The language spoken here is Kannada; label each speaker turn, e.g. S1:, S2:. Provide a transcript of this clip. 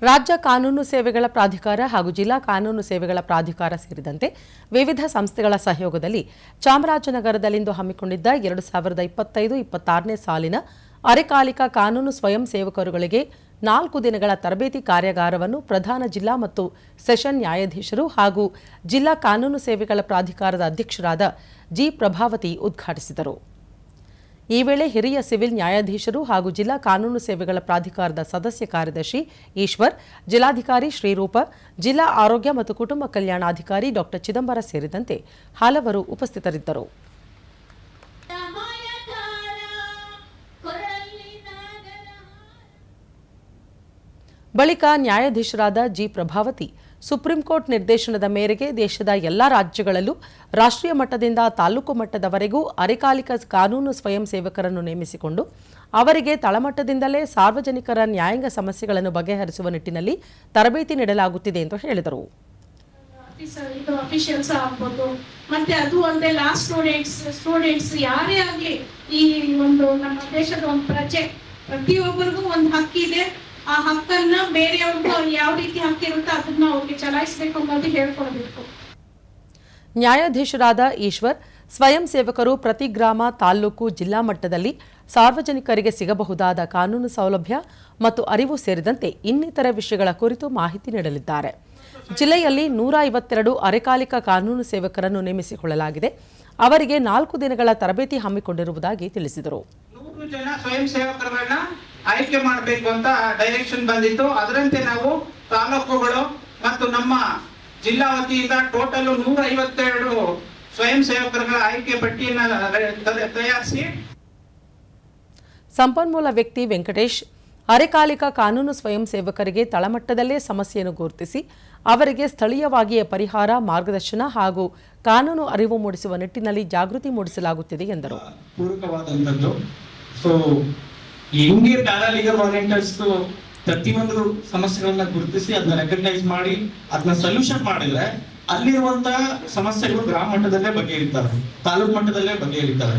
S1: ರಾಜ್ಯ ಕಾನೂನು ಸೇವೆಗಳ ಪ್ರಾಧಿಕಾರ ಹಾಗೂ ಜಿಲ್ಲಾ ಕಾನೂನು ಸೇವೆಗಳ ಪ್ರಾಧಿಕಾರ ಸೇರಿದಂತೆ ವಿವಿಧ ಸಂಸ್ಥೆಗಳ ಸಹಯೋಗದಲ್ಲಿ ಚಾಮರಾಜನಗರದಲ್ಲಿಂದು ಹಮ್ಮಿಕೊಂಡಿದ್ದ 2025-26ನೇ ಸಾಲಿನ ಅರೆಕಾಲಿಕ ಕಾನೂನು ಸ್ವಯಂ ಸೇವಕರುಗಳಿಗೆ 4 ದಿನಗಳ ತರಬೇತಿ ಕಾರ್ಯಾಗಾರವನ್ನು ಪ್ರಧಾನ ಜಿಲ್ಲಾ ಮತ್ತು ಸೆಷನ್ ನ್ಯಾಯಾಧೀಶರು ಹಾಗೂ ಜಿಲ್ಲಾ ಕಾನೂನು ಸೇವೆಗಳ ಪ್ರಾಧಿಕಾರದ ಅಧ್ಯಕ್ಷರಾದ ಜಿ ಪ್ರಭಾವತಿ ಉದ್ಘಾಟಿಸಿದರು. ಈ ವೇಳೆ ಹಿರಿಯ ಸಿವಿಲ್ ನ್ಯಾಯಾಧೀಶರು ಹಾಗೂ ಜಿಲ್ಲಾ ಕಾನೂನು ಸೇವೆಗಳ ಪ್ರಾಧಿಕಾರದ ಸದಸ್ಯ ಕಾರ್ಯದರ್ಶಿ ಈಶ್ವರ್, ಜಿಲ್ಲಾಧಿಕಾರಿ ಶ್ರೀರೂಪ, ಜಿಲ್ಲಾ ಆರೋಗ್ಯ ಮತ್ತು ಕುಟುಂಬ ಕಲ್ಯಾಣಾಧಿಕಾರಿ ಡಾ ಚಿದಂಬರ ಸೇರಿದಂತೆ ಹಲವರು ಉಪಸ್ಥಿತರಿದ್ದರು. ಬಳಿಕ ನ್ಯಾಯಾಧೀಶರಾದ ಜಿ ಪ್ರಭಾವತಿ ಸುಪ್ರೀಂ ಕೋರ್ಟ್ ನಿರ್ದೇಶನದ ಮೇರೆಗೆ ದೇಶದ ಎಲ್ಲಾ ರಾಜ್ಯಗಳಲ್ಲೂ ರಾಷ್ಟ್ರೀಯ ಮಟ್ಟದಿಂದ ತಾಲೂಕು ಮಟ್ಟದವರೆಗೂ ಅರೆಕಾಲಿಕ ಕಾನೂನು ಸ್ವಯಂ ಸೇವಕರನ್ನು ನೇಮಿಸಿಕೊಂಡು ಅವರಿಗೆ ತಳಮಟ್ಟದಿಂದಲೇ ಸಾರ್ವಜನಿಕರ ನ್ಯಾಯಾಂಗ ಸಮಸ್ಯೆಗಳನ್ನು ಬಗೆಹರಿಸುವ ನಿಟ್ಟಿನಲ್ಲಿ ತರಬೇತಿ ನೀಡಲಾಗುತ್ತಿದೆ ಎಂದು ಹೇಳಿದರು.
S2: ಮತ್ತೆ ಅದು ಅಲ್ಲದೆ ಲಾಸ್ಟ್ ಸ್ಟೂಡೆಂಟ್ಸ್ ಯಾರೇ ಆಗಲಿ ಈ ಒಂದು ನಮ್ಮ ದೇಶದ ಒಂದು ಪ್ರಜೆ ಪ್ರತಿಯೊಬ್ಬರಿಗೂ ಒಂದು ಹಕ್ಕಿದೆ. ಆ ಹಕ್ಕನ್ನ ಬೇರೆಯವ್ರಿಗೂ ಯಾವ ರೀತಿ ಹಕ್ಕಿರುತ್ತೋ ಅದನ್ನ ಅವ್ರಿಗೆ ಚಲಾಯಿಸಬೇಕು ಅನ್ನೋದು ಹೇಳ್ಕೊಳ್ಬೇಕು.
S1: ನ್ಯಾಯಾಧೀಶರಾದ ಈಶ್ವರ್, ಸ್ವಯಂ ಸೇವಕರು ಪ್ರತಿ ಗ್ರಾಮ, ತಾಲೂಕು, ಜಿಲ್ಲಾ ಮಟ್ಟದಲ್ಲಿ ಸಾರ್ವಜನಿಕರಿಗೆ ಸಿಗಬಹುದಾದ ಕಾನೂನು ಸೌಲಭ್ಯ ಮತ್ತು ಅರಿವು ಸೇರಿದಂತೆ ಇನ್ನಿತರ ವಿಷಯಗಳ ಕುರಿತು ಮಾಹಿತಿ ನೀಡಲಿದ್ದಾರೆ. ಜಿಲ್ಲೆಯಲ್ಲಿ 152 ಅರೆಕಾಲಿಕ ಕಾನೂನು ಸೇವಕರನ್ನು ನೇಮಿಸಿಕೊಳ್ಳಲಾಗಿದೆ. ಅವರಿಗೆ 4 ದಿನಗಳ ತರಬೇತಿ ಹಮ್ಮಿಕೊಂಡಿರುವುದಾಗಿ ತಿಳಿಸಿದರು.
S3: 100 ಜನ ಸ್ವಯಂ ಸೇವಕರನ್ನ ಆಯ್ಕೆ ಮಾಡಬೇಕು ಅಂತ ಡೈರೆಕ್ಷನ್ ಬಂದಿತ್ತು. ಅದರಂತೆ ನಾವು ತಾಲೂಕುಗಳು ಮತ್ತು ನಮ್ಮ ಜಿಲ್ಲಾ ವತಿಯಿಂದ ಟೋಟಲ್ 152 ಸ್ವಯಂ ಸೇವಕರುಗಳ ಆಯ್ಕೆ ಪಟ್ಟಿಯನ್ನು ತಯಾರಿಸಿ
S1: ಸಂಪನ್ಮೂಲ ವ್ಯಕ್ತಿ ವೆಂಕಟೇಶ್ ಅರೆಕಾಲಿಕ ಕಾನೂನು ಸ್ವಯಂ ಸೇವಕರಿಗೆ ತಳಮಟ್ಟದಲ್ಲೇ ಸಮಸ್ಯೆಯನ್ನು ಗುರುತಿಸಿ ಅವರಿಗೆ ಸ್ಥಳೀಯವಾಗಿಯೇ ಪರಿಹಾರ, ಮಾರ್ಗದರ್ಶನ ಹಾಗೂ ಕಾನೂನು ಅರಿವು ಮೂಡಿಸುವ ನಿಟ್ಟಿನಲ್ಲಿ ಜಾಗೃತಿ ಮೂಡಿಸಲಾಗುತ್ತಿದೆ ಎಂದರು.
S4: ಹೆಂಗೆ ಪ್ಯಾರಾಲೀಗಲ್ ವಾಲಂಟಿಯರ್ಸ್ ಪ್ರತಿಯೊಂದು ಸಮಸ್ಯೆಗಳನ್ನ ಗುರುತಿಸಿ ಅದನ್ನ ರೆಕಗ್ನೈಸ್ ಮಾಡಿ ಅದನ್ನ ಸೊಲ್ಯೂಷನ್ ಮಾಡಿದ್ರೆ ಅಲ್ಲಿರುವಂತಹ ಸಮಸ್ಯೆಗಳು ಗ್ರಾಮ ಮಟ್ಟದಲ್ಲೇ ಬಗೆಹರಿತಾರೆ, ತಾಲೂಕು ಮಟ್ಟದಲ್ಲೇ ಬಗೆಹರಿತಾರೆ.